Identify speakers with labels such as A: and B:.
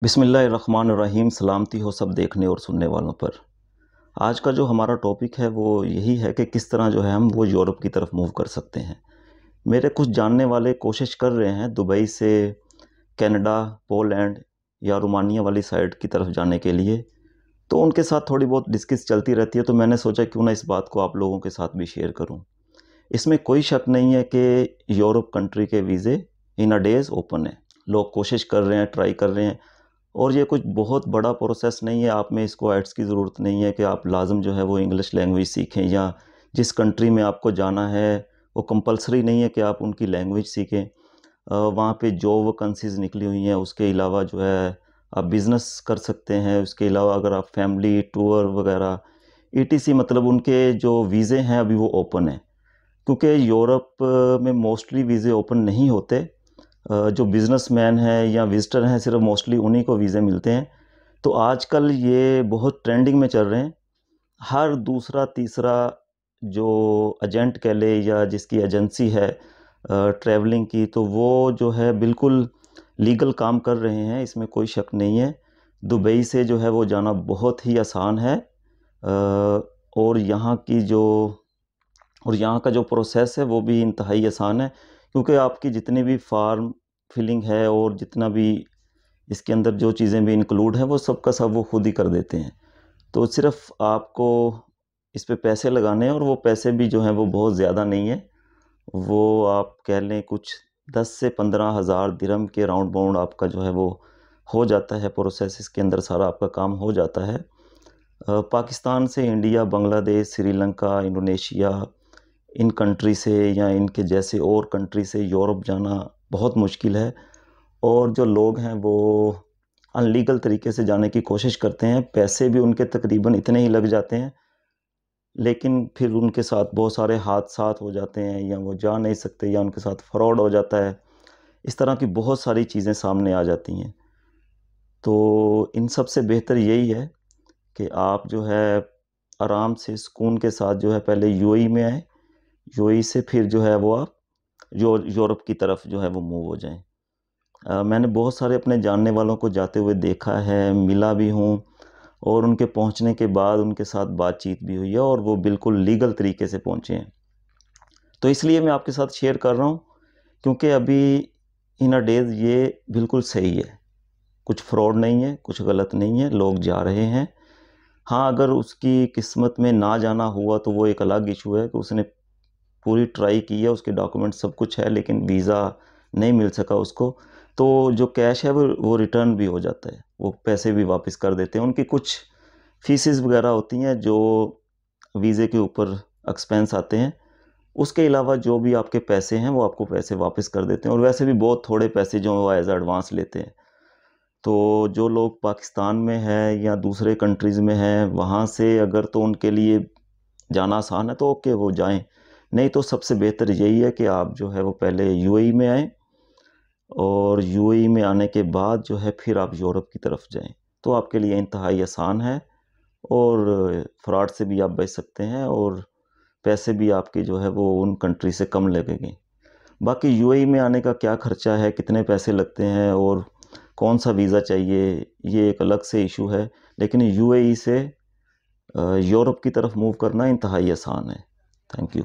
A: बिस्मिल्लाहिर्रहमानिर्रहीम। सलामती हो सब देखने और सुनने वालों पर। आज का जो हमारा टॉपिक है वो यही है कि किस तरह जो है हम वो यूरोप की तरफ मूव कर सकते हैं। मेरे कुछ जानने वाले कोशिश कर रहे हैं दुबई से कनाडा, पोलैंड या रोमानिया वाली साइड की तरफ जाने के लिए, तो उनके साथ थोड़ी बहुत डिस्कस चलती रहती है, तो मैंने सोचा क्यों ना इस बात को आप लोगों के साथ भी शेयर करूं। इसमें कोई शक नहीं है कि यूरोप कंट्री के वीज़े इन अ डेज़ ओपन है। लोग कोशिश कर रहे हैं, ट्राई कर रहे हैं, और ये कुछ बहुत बड़ा प्रोसेस नहीं है। आप में इसको एड्स की ज़रूरत नहीं है कि आप लाज़िम जो है वो इंग्लिश लैंग्वेज सीखें, या जिस कंट्री में आपको जाना है वो कंपलसरी नहीं है कि आप उनकी लैंग्वेज सीखें। वहाँ पे जॉब वैकेंसीज़ निकली हुई हैं, उसके अलावा जो है आप बिज़नेस कर सकते हैं। उसके अलावा अगर आप फैमिली टूर वगैरह ईटीसी, मतलब उनके जो वीज़े हैं अभी वो ओपन हैं, क्योंकि यूरोप में मोस्टली वीज़े ओपन नहीं होते। जो बिज़नेसमैन हैं या विज़िटर हैं सिर्फ मोस्टली उन्हीं को वीज़े मिलते हैं। तो आजकल ये बहुत ट्रेंडिंग में चल रहे हैं। हर दूसरा तीसरा जो एजेंट कह ले या जिसकी एजेंसी है ट्रैवलिंग की, तो वो जो है बिल्कुल लीगल काम कर रहे हैं, इसमें कोई शक नहीं है। दुबई से जो है वो जाना बहुत ही आसान है। और यहाँ का जो प्रोसेस है वो भी इंतहाई आसान है, क्योंकि आपकी जितनी भी फॉर्म फिलिंग है और जितना भी इसके अंदर जो चीज़ें भी इंक्लूड हैं वो सब का सब वो खुद ही कर देते हैं। तो सिर्फ़ आपको इस पे पैसे लगाने हैं, और वो पैसे भी जो हैं वो बहुत ज़्यादा नहीं है। वो आप कह लें कुछ 10 से 15 हज़ार दिरहम के राउंड बाउंड आपका जो है वो हो जाता है प्रोसेस। इसके अंदर सारा आपका काम हो जाता है। पाकिस्तान से India, Bangladesh, Sri Lanka, Indonesia, in country से या इनके जैसे और कंट्री से यूरोप जाना बहुत मुश्किल है। और जो लोग हैं वो अनलीगल तरीके से जाने की कोशिश करते हैं। पैसे भी उनके तकरीबन इतने ही लग जाते हैं, लेकिन फिर उनके साथ बहुत सारे हादसात हो जाते हैं, या वो जा नहीं सकते, या उनके साथ फ्रॉड हो जाता है। इस तरह की बहुत सारी चीज़ें सामने आ जाती हैं। तो इन सब से बेहतर यही है कि आप जो है आराम से सुकून के साथ जो है पहले यूएई में आएँ। यूएई से फिर जो है वो आप यूरोप की तरफ जो है वो मूव हो जाएँ। मैंने बहुत सारे अपने जानने वालों को जाते हुए देखा है, मिला भी हूँ, और उनके पहुँचने के बाद उनके साथ बातचीत भी हुई है, और वो बिल्कुल लीगल तरीके से पहुँचे हैं। तो इसलिए मैं आपके साथ शेयर कर रहा हूँ, क्योंकि अभी इन अ डेज़ ये बिल्कुल सही है। कुछ फ्रॉड नहीं है, कुछ गलत नहीं है, लोग जा रहे हैं। हाँ, अगर उसकी किस्मत में ना जाना हुआ तो वो एक अलग इश्यू है कि उसने पूरी ट्राई की है, उसके डॉक्यूमेंट सब कुछ है, लेकिन वीज़ा नहीं मिल सका उसको। तो जो कैश है वो रिटर्न भी हो जाता है, वो पैसे भी वापस कर देते हैं। उनकी कुछ फ़ीसेस वगैरह होती हैं जो वीज़े के ऊपर एक्सपेंस आते हैं। उसके अलावा जो भी आपके पैसे हैं वो आपको पैसे वापस कर देते हैं, और वैसे भी बहुत थोड़े पैसे जो वो एज़ एडवांस लेते हैं। तो जो लोग पाकिस्तान में हैं या दूसरे कंट्रीज़ में हैं, वहाँ से अगर तो उनके लिए जाना आसान है तो ओके, वो जाएँ। नहीं तो सबसे बेहतर यही है कि आप जो है वो पहले यूएई में आएँ, और यूएई में आने के बाद जो है फिर आप यूरोप की तरफ जाएँ। तो आपके लिए इंतहाई आसान है, और फ्रॉड से भी आप बच सकते हैं, और पैसे भी आपके जो है वो उन कंट्री से कम लगेंगे। बाकी यूएई में आने का क्या ख़र्चा है, कितने पैसे लगते हैं, और कौन-सा वीज़ा चाहिए, ये एक अलग से इश्यू है। लेकिन यूएई से यूरोप की तरफ मूव करना इंतहाई आसान है। Thank you.